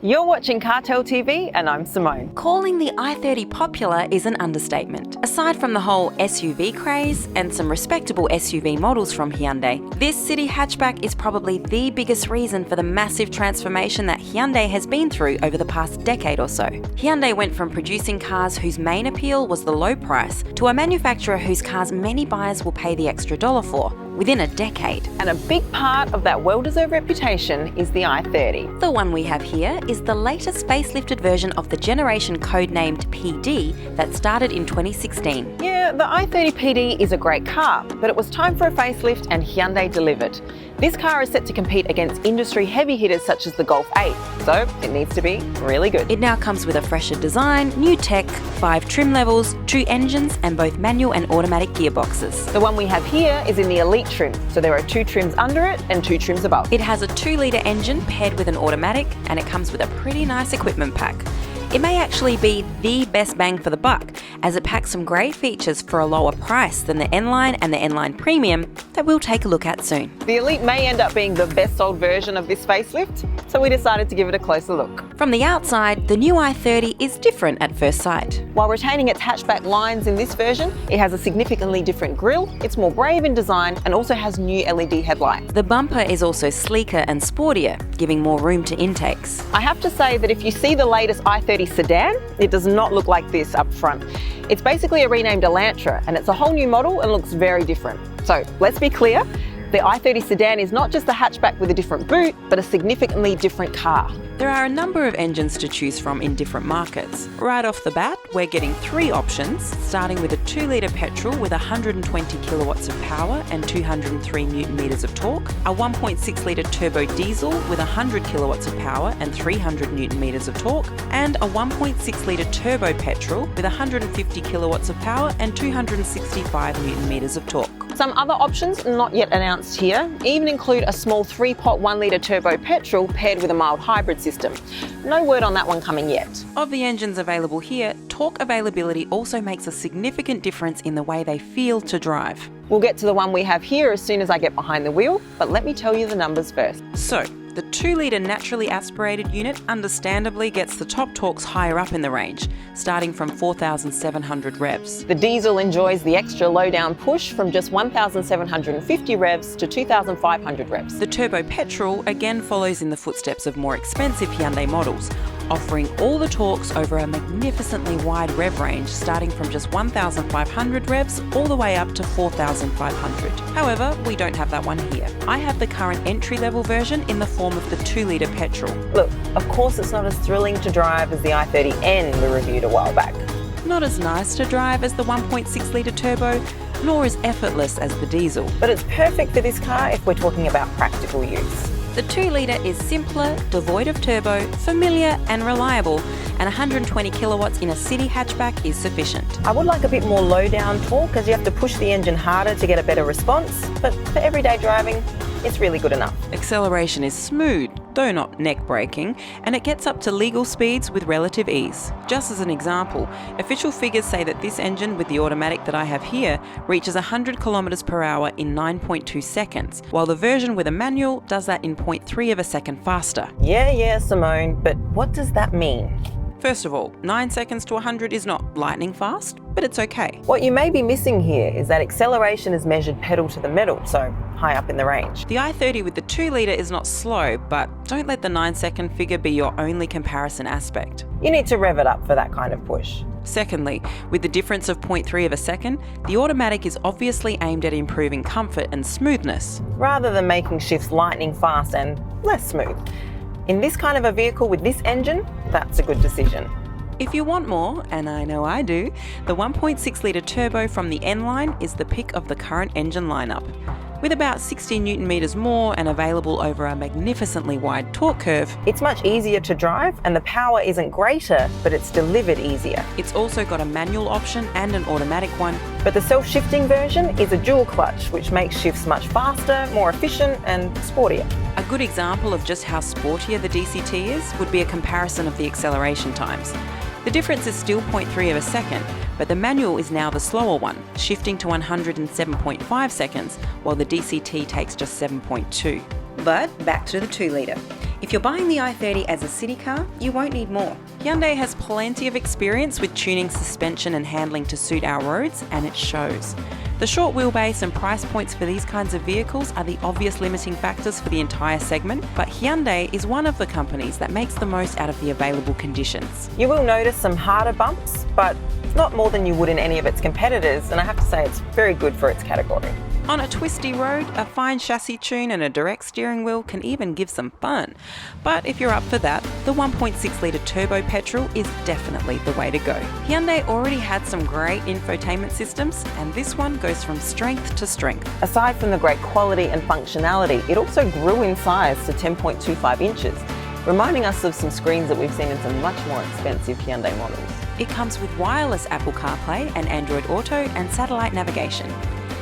You're watching Cartell TV and I'm Simone. Calling the i30 popular is an understatement. Aside from the whole SUV craze and some respectable SUV models from Hyundai, this city hatchback is probably the biggest reason for the massive transformation that Hyundai has been through over the past decade or so. Hyundai went from producing cars whose main appeal was the low price to a manufacturer whose cars many buyers will pay the extra dollar for within a decade. And a big part of that well-deserved reputation is the i30. The one we have here is the latest facelifted version of the generation codenamed PD that started in 2016. Yeah, the i30 PD is a great car, but it was time for a facelift and Hyundai delivered. This car is set to compete against industry heavy hitters such as the Golf 8, so it needs to be really good. It now comes with a fresher design, new tech, 5 trim levels, 2 engines and both manual and automatic gearboxes. The one we have here is in the Elite trim, so there are 2 trims under it and 2 trims above. It has a 2-litre engine paired with an automatic, and it comes with a pretty nice equipment pack. It may actually be the best bang for the buck, as it packs some great features for a lower price than the N-Line and the N-Line Premium that we'll take a look at soon. The Elite may end up being the best sold version of this facelift, so we decided to give it a closer look. From the outside, the new i30 is different at first sight. While retaining its hatchback lines in this version, it has a significantly different grille, it's more brave in design and also has new LED headlights. The bumper is also sleeker and sportier, giving more room to intakes. I have to say that if you see the latest i30 sedan, it does not look like this up front. It's basically a renamed Elantra and it's a whole new model and looks very different. So let's be clear, the i30 sedan is not just a hatchback with a different boot, but a significantly different car. There are a number of engines to choose from in different markets. Right off the bat, we're getting 3 options, starting with a 2-litre petrol with 120 kilowatts of power and 203 newton meters of torque, a 1.6-litre turbo diesel with 100 kilowatts of power and 300 newton meters of torque, and a 1.6-litre turbo petrol with 150 kilowatts of power and 265 newton meters of torque. Some other options not yet announced here even include a small 3-pot 1-litre turbo petrol paired with a mild hybrid system. No word on that one coming yet. Of the engines available here, torque availability also makes a significant difference in the way they feel to drive. We'll get to the one we have here as soon as I get behind the wheel, but let me tell you the numbers first. So, the 2-litre naturally aspirated unit understandably gets the top torques higher up in the range, starting from 4,700 revs. The diesel enjoys the extra low-down push from just 1,750 revs to 2,500 revs. The turbo petrol again follows in the footsteps of more expensive Hyundai models, offering all the torques over a magnificently wide rev range starting from just 1,500 revs all the way up to 4,500. However, we don't have that one here. I have the current entry-level version in the form of the 2-litre petrol. Look, of course it's not as thrilling to drive as the i30N we reviewed a while back. Not as nice to drive as the 1.6-litre turbo, nor as effortless as the diesel. But it's perfect for this car if we're talking about practical use. The 2-litre is simpler, devoid of turbo, familiar and reliable, and 120 kilowatts in a city hatchback is sufficient. I would like a bit more low-down torque as you have to push the engine harder to get a better response, but for everyday driving, it's really good enough. Acceleration is smooth, though not neck-breaking, and it gets up to legal speeds with relative ease. Just as an example, official figures say that this engine with the automatic that I have here reaches 100 kilometers per hour in 9.2 seconds, while the version with a manual does that in 0.3 of a second faster. Yeah, Simone, but what does that mean? First of all, 9 seconds to 100 is not lightning fast, but it's okay. What you may be missing here is that acceleration is measured pedal to the metal, so high up in the range. The i30 with the 2-litre is not slow, but don't let the 9-second figure be your only comparison aspect. You need to rev it up for that kind of push. Secondly, with the difference of 0.3 of a second, the automatic is obviously aimed at improving comfort and smoothness, rather than making shifts lightning fast and less smooth. In this kind of a vehicle with this engine, that's a good decision. If you want more, and I know I do, the 1.6-litre turbo from the N-Line is the pick of the current engine lineup. With about 60 newton meters more and available over a magnificently wide torque curve, it's much easier to drive and the power isn't greater, but it's delivered easier. It's also got a manual option and an automatic one. But the self-shifting version is a dual clutch, which makes shifts much faster, more efficient and sportier. A good example of just how sportier the DCT is would be a comparison of the acceleration times. The difference is still 0.3 of a second, but the manual is now the slower one, shifting to 107.5 seconds, while the DCT takes just 7.2. But back to the 2-litre. If you're buying the i30 as a city car, you won't need more. Hyundai has plenty of experience with tuning suspension and handling to suit our roads, and it shows. The short wheelbase and price points for these kinds of vehicles are the obvious limiting factors for the entire segment, but Hyundai is one of the companies that makes the most out of the available conditions. You will notice some harder bumps, but not more than you would in any of its competitors, and I have to say it's very good for its category. On a twisty road, a fine chassis tune and a direct steering wheel can even give some fun. But if you're up for that, the 1.6 litre turbo petrol is definitely the way to go. Hyundai already had some great infotainment systems, and this one goes from strength to strength. Aside from the great quality and functionality, it also grew in size to 10.25 inches, reminding us of some screens that we've seen in some much more expensive Hyundai models. It comes with wireless Apple CarPlay and Android Auto and satellite navigation.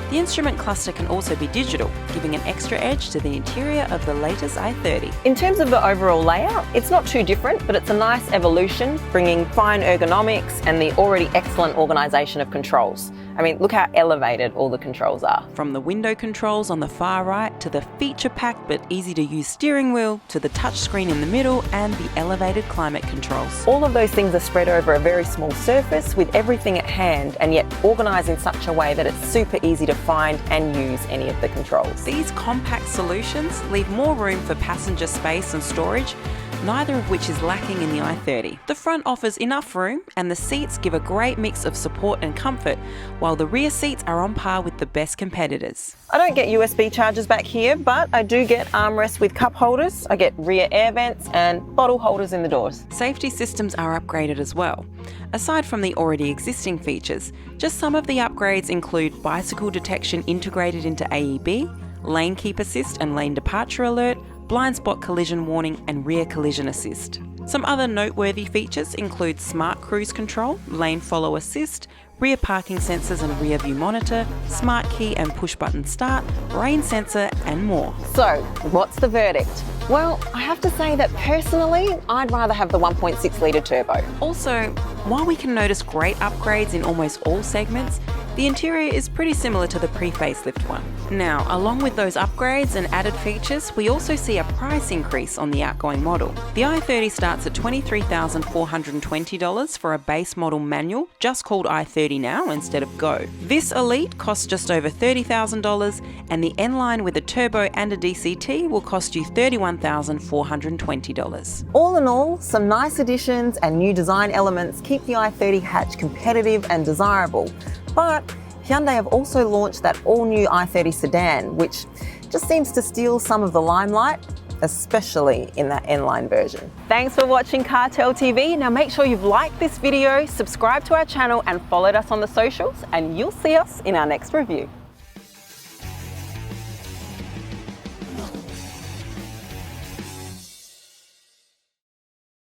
The instrument cluster can also be digital, giving an extra edge to the interior of the latest i30. In terms of the overall layout, it's not too different, but it's a nice evolution, bringing fine ergonomics and the already excellent organisation of controls. I mean, look how elevated all the controls are. From the window controls on the far right to the feature-packed but easy-to-use steering wheel to the touchscreen in the middle and the elevated climate controls. All of those things are spread over a very small surface with everything at hand and yet organised in such a way that it's super easy to find and use any of the controls. These compact solutions leave more room for passenger space and storage, neither of which is lacking in the i30. The front offers enough room and the seats give a great mix of support and comfort, while the rear seats are on par with the best competitors. I don't get USB chargers back here, but I do get armrests with cup holders, I get rear air vents and bottle holders in the doors. Safety systems are upgraded as well. Aside from the already existing features, just some of the upgrades include bicycle detection integrated into AEB, lane keep assist and lane departure alert, blind spot collision warning and rear collision assist. Some other noteworthy features include smart cruise control, lane follow assist, rear parking sensors and rear view monitor, smart key and push button start, rain sensor and more. So, what's the verdict? Well, I have to say that personally, I'd rather have the 1.6 litre turbo. Also, while we can notice great upgrades in almost all segments, the interior is pretty similar to the pre-facelift one. Now, along with those upgrades and added features, we also see a price increase on the outgoing model. The i30 starts at $23,420 for a base model manual, just called i30 now instead of Go. This Elite costs just over $30,000, and the N-Line with a turbo and a DCT will cost you $31,420. All in all, some nice additions and new design elements keep the i30 hatch competitive and desirable. But Hyundai have also launched that all-new i30 sedan, which just seems to steal some of the limelight, especially in that N-Line version. Thanks for watching CarTell TV. Now make sure you've liked this video, subscribed to our channel and followed us on the socials, and you'll see us in our next review.